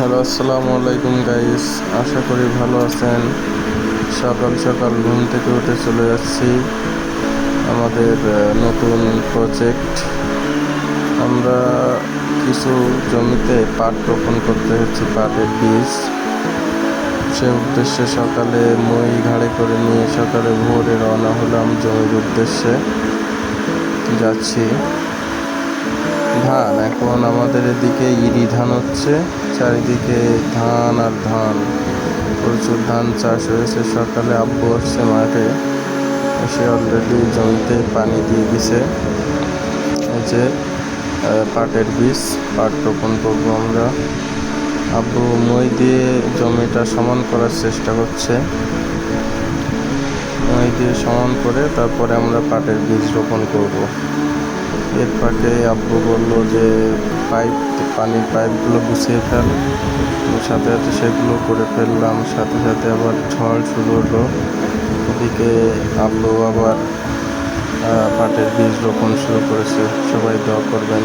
Hello, আসসালামু আলাইকুম guys. আশা করি ভালো আছেন। সকাল সকাল ঘুম থেকে উঠে চলে যাচ্ছি আমাদের নতুন প্রজেক্ট। আমরা কিছু জমিতে পাট রোপণ করতে হচ্ছে, পাটের বীজ। সে উদ্দেশ্যে সকালে মই ঘাড়ে করে নিয়ে সকালে ভোরে রওনা হলাম জমির উদ্দেশ্যে। যাচ্ছি ধান, এখন আমাদের এদিকে ইরি ধান হচ্ছে, চারিদিকে ধান আর ধান, প্রচুর ধান চাষ হয়েছে। সকালে আব্বু আসছে মাঠে, এসে অলরেডি জমিতে পানি দিয়ে দিছে। এই যে পাটের বীজ, পাট রোপণ করবো আমরা। আব্বু মই দিয়ে জমিটা সমান করার চেষ্টা করছে, মই দিয়ে সমান করে তারপরে আমরা পাটের বীজ রোপণ করব। এর ফাঁকে আব্বু বলল যে পানির পাইপগুলো গুছিয়ে ফেল, সাথে সাথে সেগুলো করে ফেললাম। সাথে সাথে আবার ঝড় শুরু হলো। এদিকে আব্বু আবার পাটের বীজ রোপণ শুরু করেছে। সবাই দোয়া করবেন।